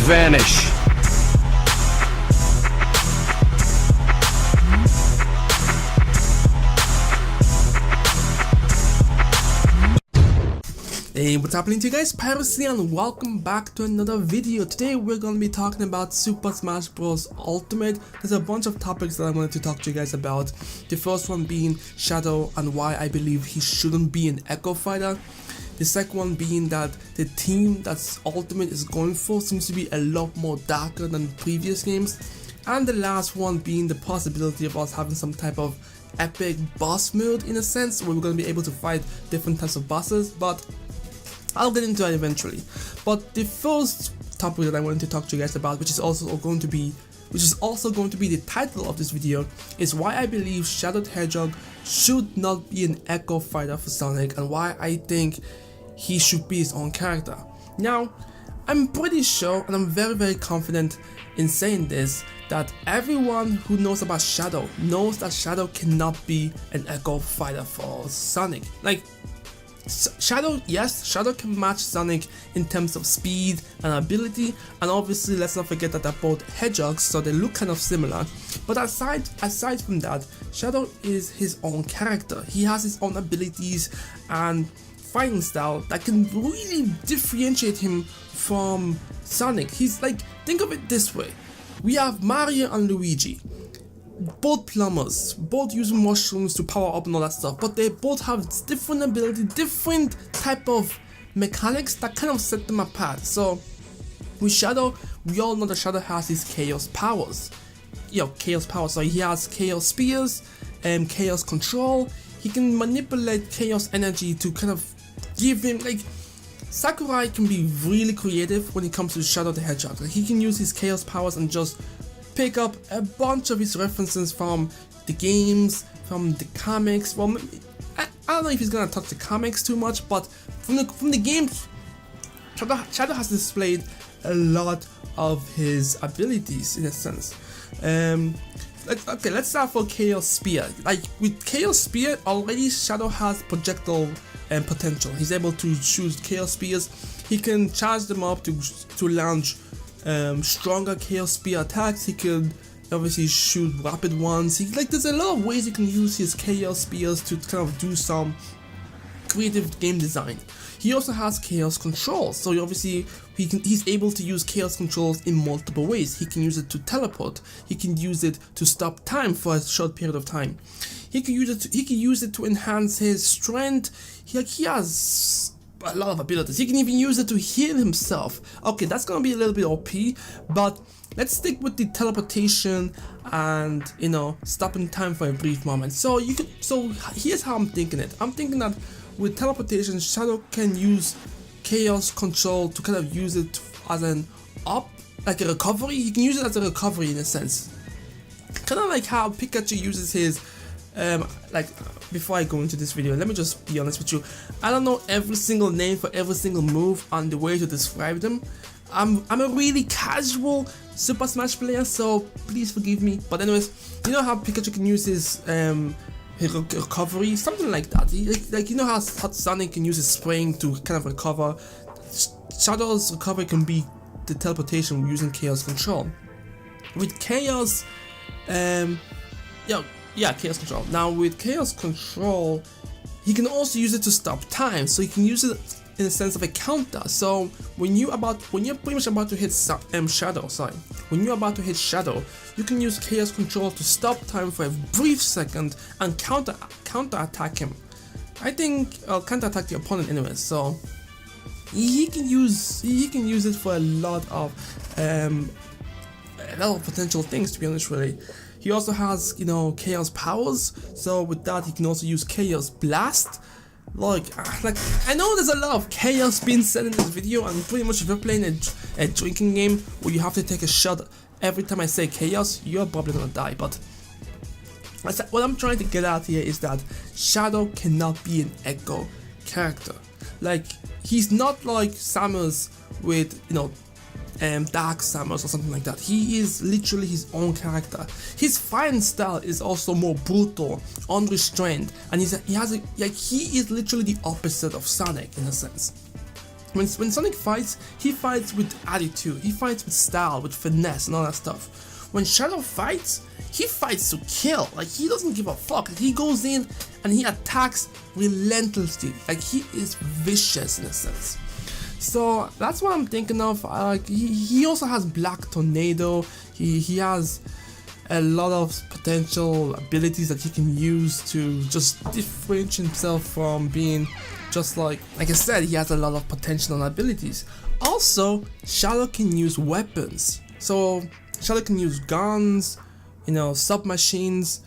vanish. Hey, what's happening to you guys? Piracy, and welcome back to another video. Today we're going to be talking about Super Smash Bros. Ultimate. There's a bunch of topics that I wanted to talk to you guys about. The first one being Shadow and why I believe he shouldn't be an Echo Fighter. The second one being that the team that's Ultimate is going for seems to be a lot more darker than previous games. And the last one being the possibility of us having some type of epic boss mode in a sense, where we're going to be able to fight different types of bosses, but I'll get into that eventually. But the first topic that I wanted to talk to you guys about, which is also going to be the title of this video, is why I believe Shadow the Hedgehog should not be an Echo Fighter for Sonic, and why I think he should be his own character. Now, I'm pretty sure, and I'm very confident in saying this, that everyone who knows about Shadow knows that Shadow cannot be an Echo Fighter for Sonic. Like, Shadow, yes, Shadow can match Sonic in terms of speed and ability, and obviously let's not forget that they're both hedgehogs, so they look kind of similar. But aside from that, Shadow is his own character. He has his own abilities and fighting style that can really differentiate him from Sonic. He's like, think of it this way: we have Mario and Luigi, both plumbers, both using mushrooms to power up and all that stuff, but they both have different ability, different type of mechanics that kind of set them apart. So with Shadow, we all know that Shadow has his chaos powers. So he has chaos spears and chaos control. He can manipulate chaos energy to kind of give him, like, Sakurai can be really creative when it comes to Shadow the Hedgehog. Like, he can use his chaos powers and just pick up a bunch of his references from the games, from the comics. Well, I don't know if he's gonna touch the comics too much, but from the games, Shadow has displayed a lot of his abilities in a sense. Let's start for Chaos Spear. Like, with Chaos Spear, already Shadow has projectile potential. He's able to shoot Chaos Spears. He can charge them up to launch stronger Chaos Spear attacks. He could obviously shoot rapid ones. There's a lot of ways you can use his Chaos Spears to kind of do some creative game design. He also has Chaos Control, so obviously he's able to use Chaos Controls in multiple ways. He can use it to teleport. He can use it to stop time for a short period of time. He can use it to enhance his strength. He has a lot of abilities. He can even use it to heal himself. Okay, that's gonna be a little bit OP, but let's stick with the teleportation and, you know, stopping time for a brief moment. So here's how I'm thinking it. I'm thinking that with teleportation, Shadow can use chaos control to kind of use it as an like a recovery. He can use it as a recovery in a sense, kind of like how Pikachu uses his before I go into this video, let me just be honest with you. I don't know every single name for every single move on the way to describe them. I'm a really casual Super Smash player, so please forgive me. But anyways, you know how Pikachu can use his recovery, something like that. Like you know how Sonic can use his spraying to kind of recover. Shadow's recovery can be the teleportation using Chaos Control. With Chaos, Chaos Control. Now with Chaos Control, he can also use it to stop time. So he can use it in the sense of a counter. So when you're pretty much about to hit Shadow, when you're about to hit Shadow, you can use Chaos Control to stop time for a brief second and counter attack him. I think counter attack the opponent anyway. So he can use it for a lot of potential things, to be honest, really. He also has, you know, Chaos Powers, so with that he can also use Chaos Blast. Like I know there's a lot of chaos being said in this video, and pretty much if you're playing a drinking game where you have to take a shot every time I say chaos, you're probably gonna die. But what I'm trying to get at here is that Shadow cannot be an Echo character. Like, he's not like Samus with, you know, Dark Samus or something like that. He is literally his own character. His fighting style is also more brutal, unrestrained, and he is literally the opposite of Sonic in a sense. When Sonic fights, he fights with attitude, he fights with style, with finesse and all that stuff. When Shadow fights, he fights to kill. Like, he doesn't give a fuck. He goes in and he attacks relentlessly. Like, he is vicious in a sense. So that's what I'm thinking of. Like, he also has Black Tornado. He has a lot of potential abilities that he can use to just differentiate himself from being just like I said, he has a lot of potential and abilities. Also, Shadow can use weapons. So Shadow can use guns, you know, submachines,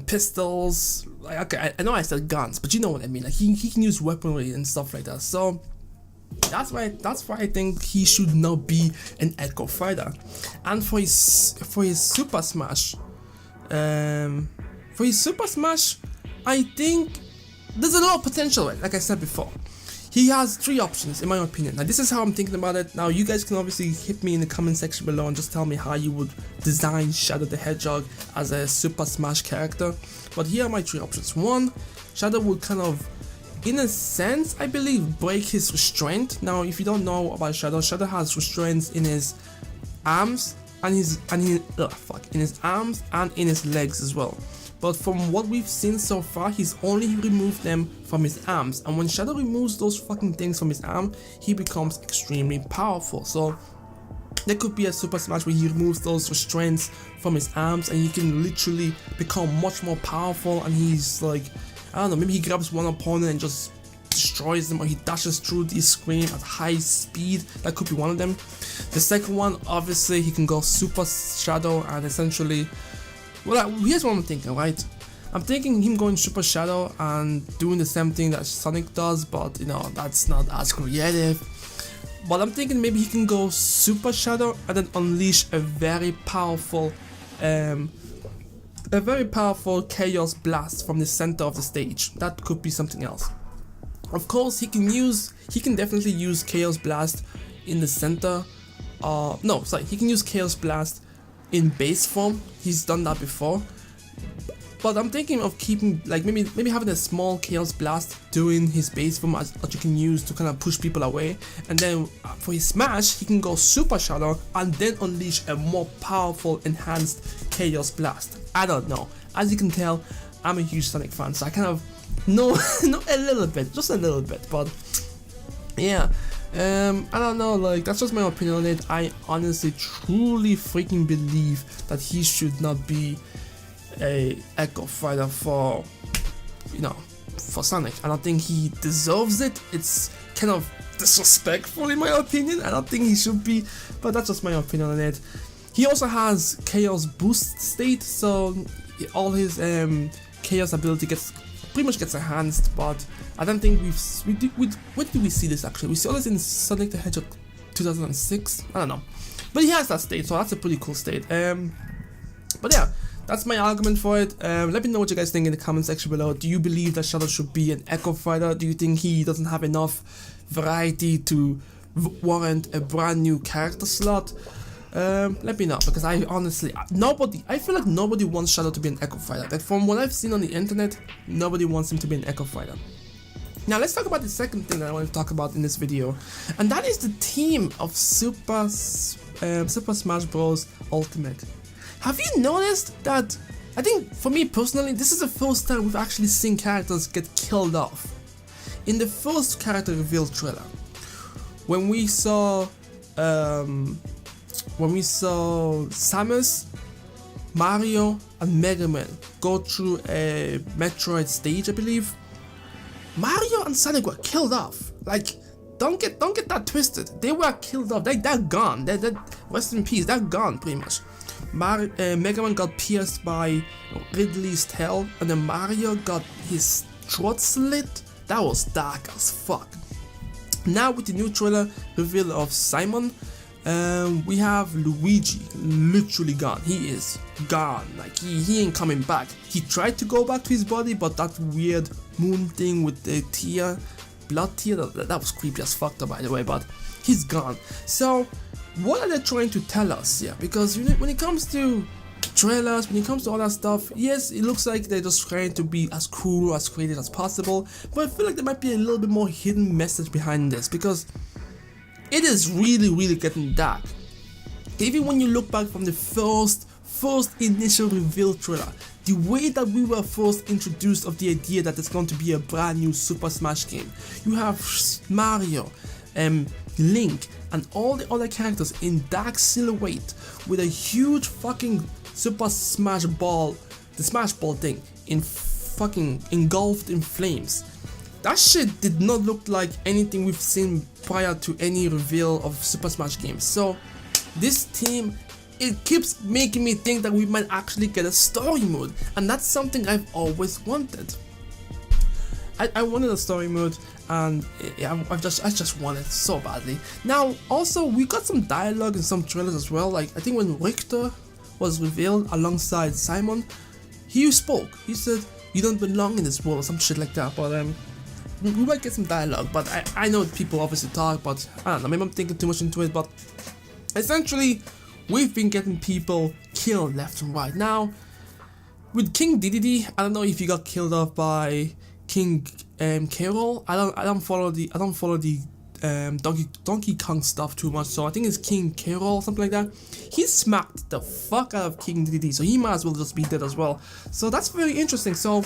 pistols. Like, okay, I know I said guns, but you know what I mean. Like, he can use weaponry and stuff like that. So that's why I think he should not be an Echo Fighter. And for his Super Smash, I think there's a lot of potential, right? Like I said before. He has 3 options in my opinion. Now this is how I'm thinking about it. Now you guys can obviously hit me in the comment section below and just tell me how you would design Shadow the Hedgehog as a Super Smash character. But here are my 3 options. 1, Shadow would kind of, in a sense, I believe, break his restraint. Now if you don't know about Shadow, Shadow has restraints in his arms and in his arms and in his legs as well. But from what we've seen so far, he's only removed them from his arms. And when Shadow removes those fucking things from his arm, he becomes extremely powerful. So there could be a Super Smash where he removes those restraints from his arms and he can literally become much more powerful. And he's like, I don't know, maybe he grabs one opponent and just destroys them, or he dashes through the screen at high speed. That could be one of them. The second one, obviously, he can go Super Shadow and essentially, well, here's what I'm thinking, right? I'm thinking him going Super Shadow and doing the same thing that Sonic does, but you know, that's not as creative. But I'm thinking maybe he can go Super Shadow and then unleash a very powerful Chaos Blast from the center of the stage. That could be something else. Of course, he can definitely use Chaos Blast in the center. He can use Chaos Blast in base form. He's done that before. But I'm thinking of keeping, like, maybe having a small Chaos Blast during his base form that you can use to kind of push people away. And then for his Smash, he can go Super Shadow and then unleash a more powerful enhanced Chaos Blast. I don't know. As you can tell, I'm a huge Sonic fan, so I kind of know a little bit, just a little bit. But yeah, I don't know, like, that's just my opinion on it. I honestly, truly freaking believe that he should not be a Echo Fighter for, you know, for Sonic. I don't think he deserves it. It's kind of disrespectful in my opinion. I don't think he should be, but that's just my opinion on it. He also has Chaos Boost State, so all his Chaos ability pretty much gets enhanced. But I don't think when did we see this actually? We saw this in Sonic the Hedgehog 2006. I don't know, but he has that state, so that's a pretty cool state. But yeah, that's my argument for it. Let me know what you guys think in the comment section below. Do you believe that Shadow should be an Echo Fighter? Do you think he doesn't have enough variety to warrant a brand new character slot? Let me know, because I honestly, I feel like nobody wants Shadow to be an Echo Fighter. Like, from what I've seen on the internet, nobody wants him to be an Echo Fighter. Now let's talk about the second thing that I want to talk about in this video, and that is the team of Super Smash Bros. Ultimate. Have you noticed that, I think for me personally, this is the first time we've actually seen characters get killed off. In the first character reveal trailer, when we saw Samus, Mario and Mega Man go through a Metroid stage, I believe, Mario and Sonic were killed off. Like, don't get that twisted. They were killed off. They're gone. They're rest in peace. They're gone pretty much. Mega Man got pierced by Ridley's tail, and then Mario got his throat slit. That was dark as fuck. Now with the new trailer reveal of Simon, we have Luigi literally gone. He is gone. Like, he ain't coming back. He tried to go back to his body, but that weird moon thing with the tear, blood tear, that was creepy as fuck though, by the way, but he's gone. So what are they trying to tell us here? Because when it comes to trailers, when it comes to all that stuff, yes, it looks like they're just trying to be as cool or as creative as possible, but I feel like there might be a little bit more hidden message behind this, because it is really getting dark. Even when you look back from the first initial reveal trailer, the way that we were first introduced of the idea that it's going to be a brand new Super Smash game, you have Mario, Link, and all the other characters in dark silhouette with a huge fucking Super Smash Ball, the Smash Ball thing, in fucking engulfed in flames. That shit did not look like anything we've seen prior to any reveal of Super Smash games. So this team, it keeps making me think that we might actually get a story mode, and that's something I've always wanted. I wanted a story mode, and I just want it so badly. Now, also, we got some dialogue in some trailers as well. Like, I think when Richter was revealed alongside Simon, he spoke. He said, "You don't belong in this world," or some shit like that. But we might get some dialogue. But I know people obviously talk, but I don't know. Maybe I'm thinking too much into it. But essentially, we've been getting people killed left and right. Now, with King Dedede, I don't know if he got killed off by King K. Rool. I don't follow the Donkey Kong stuff too much, so I think it's King K. Rool, something like that. He smacked the fuck out of King Dedede, so he might as well just be dead as well. So that's very interesting. So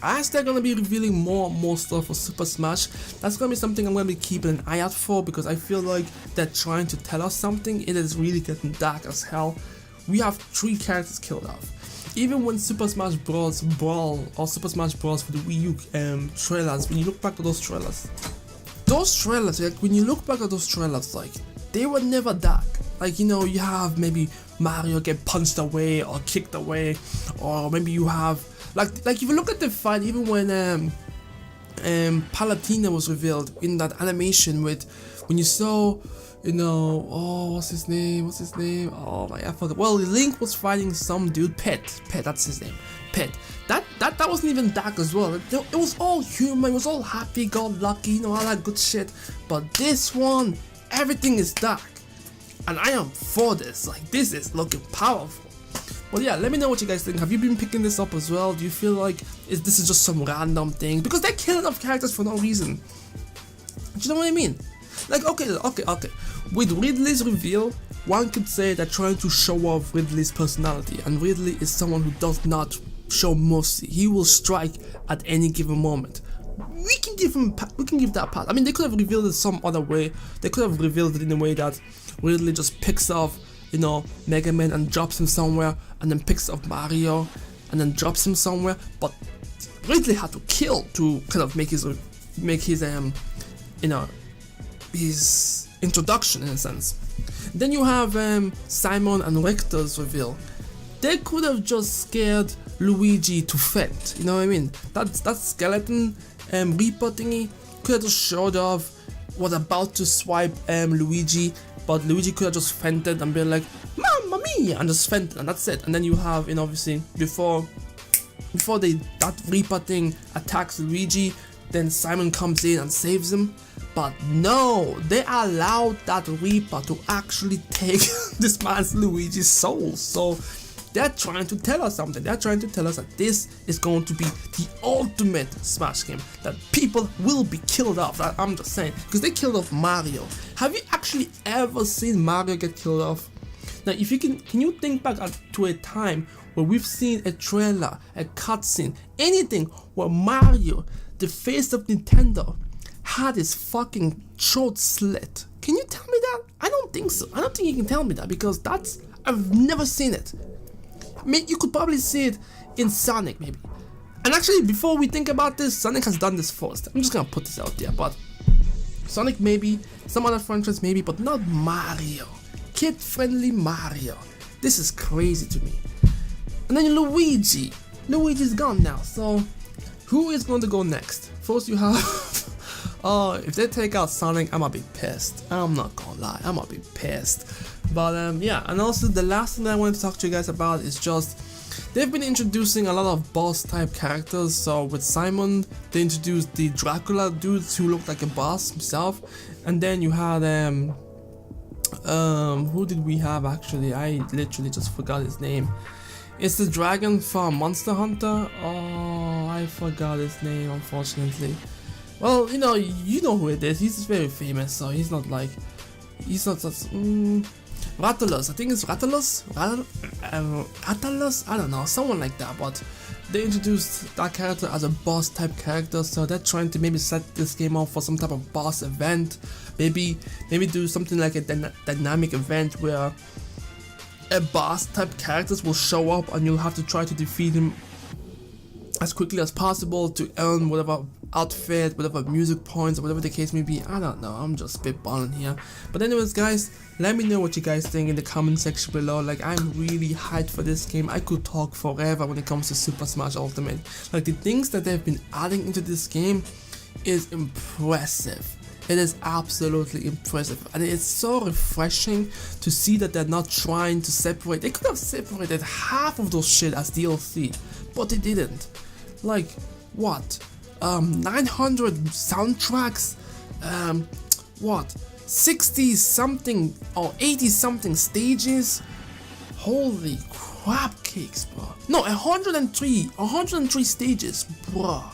as they're gonna be revealing more and more stuff for Super Smash, that's gonna be something I'm gonna be keeping an eye out for, because I feel like they're trying to tell us something. It is really getting dark as hell. We have 3 characters killed off. Even when Super Smash Bros. Brawl or Super Smash Bros. For the Wii U trailers, when you look back at those trailers, like when you look back at those trailers, like they were never dark. Like, you know, you have maybe Mario get punched away or kicked away, or maybe you have like if you look at the fight, even when Palutena was revealed in that animation with when you saw, you know, oh, what's his name? Oh my, I forgot. Well, Link was fighting some dude, Pet, that's his name, Pet. That wasn't even dark as well. It was all human, it was all happy-go-lucky, you know, all that good shit. But this one, everything is dark, and I am for this. Like, this is looking powerful. Well, yeah, let me know what you guys think. Have you been picking this up as well? Do you feel like this is just some random thing? Because they're killing off characters for no reason. Do you know what I mean? Like, okay. With Ridley's reveal, one could say they're trying to show off Ridley's personality, and Ridley is someone who does not show mercy. He will strike at any given moment. We can give that pass. I mean, they could have revealed it some other way. They could have revealed it in a way that Ridley just picks off, you know, Mega Man and drops him somewhere, and then picks up Mario and then drops him somewhere. But Ridley had to kill to kind of make his you know, his introduction in a sense. Then you have Simon and Richter's reveal. They could have just scared Luigi to faint. You know what I mean? That skeleton Reaper thingy could have just showed off, was about to swipe Luigi, but Luigi could have just fainted and been like, "Mamma mia!" and just fainted, and that's it. And then you have, you know, obviously before that Reaper thing attacks Luigi, then Simon comes in and saves him. But no, they allowed that Reaper to actually take this man's Luigi's soul. So they're trying to tell us something. They're trying to tell us that this is going to be the ultimate Smash game, that people will be killed off. I'm just saying, because they killed off Mario. Have you actually ever seen Mario get killed off? Now, if you can you think back to a time where we've seen a trailer, a cutscene, anything where Mario, the face of Nintendo, had his fucking throat slit? Can you tell me that? I don't think so. I don't think you can tell me that, because I've never seen it. I mean, you could probably see it in Sonic, maybe. And actually, before we think about this, Sonic has done this first. I'm just gonna put this out there, but Sonic maybe, some other franchise maybe, but not Mario. Kid-friendly Mario. This is crazy to me. And then Luigi. Luigi's gone now, so who is going to go next? First you have oh, if they take out Sonic, I'm gonna be pissed. I'm not gonna lie, I'm gonna be pissed. But yeah, and also the last thing that I wanted to talk to you guys about is just they've been introducing a lot of boss type characters. So with Simon, they introduced the Dracula dudes who looked like a boss himself, and then you had Who did we have actually? I literally just forgot his name. It's the dragon from Monster Hunter. Oh, I forgot his name, unfortunately. Well, you know who it is. He's very famous, so he's not just Rathalos. I think it's Rathalos. Rathalos. I don't know, someone like that. But they introduced that character as a boss type character, so they're trying to maybe set this game up for some type of boss event. Maybe do something like a dynamic event where a boss type characters will show up and you'll have to try to defeat him as quickly as possible to earn whatever outfit, whatever music points, or whatever the case may be. I don't know, I'm just spitballing here. But anyways guys, let me know what you guys think in the comment section below. Like, I'm really hyped for this game. I could talk forever when it comes to Super Smash Ultimate. Like, the things that they've been adding into this game is impressive. It is absolutely impressive, and it's so refreshing to see that they're not trying to separate. They could have separated half of those shit as DLC, but they didn't. Like, what? 900 soundtracks, what? 60 something or 80 something stages? Holy crap cakes, bro. No, 103 stages, bro.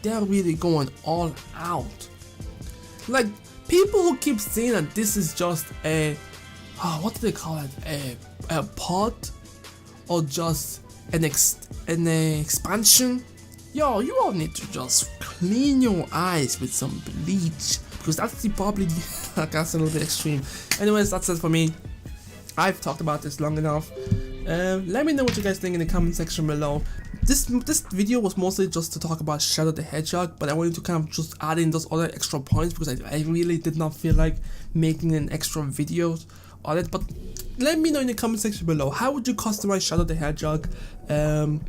They're really going all out. Like, people who keep saying that this is just a, what do they call it, a pod, or just an expansion. Yo, you all need to just clean your eyes with some bleach, because that's probably that's a little bit extreme. Anyways, that's it for me. I've talked about this long enough. Let me know what you guys think in the comment section below. This video was mostly just to talk about Shadow the Hedgehog, but I wanted to kind of just add in those other extra points because I really did not feel like making an extra video on it. But let me know in the comment section below, how would you customize Shadow the Hedgehog in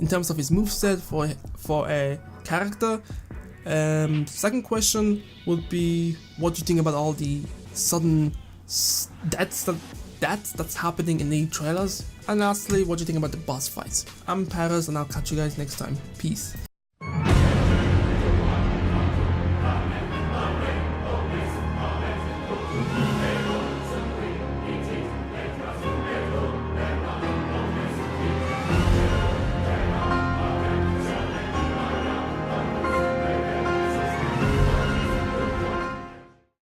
terms of his moveset for a character? Second question would be, what do you think about all the sudden deaths that's happening in the trailers? And lastly, what do you think about the boss fights? I'm Paris, and I'll catch you guys next time. Peace.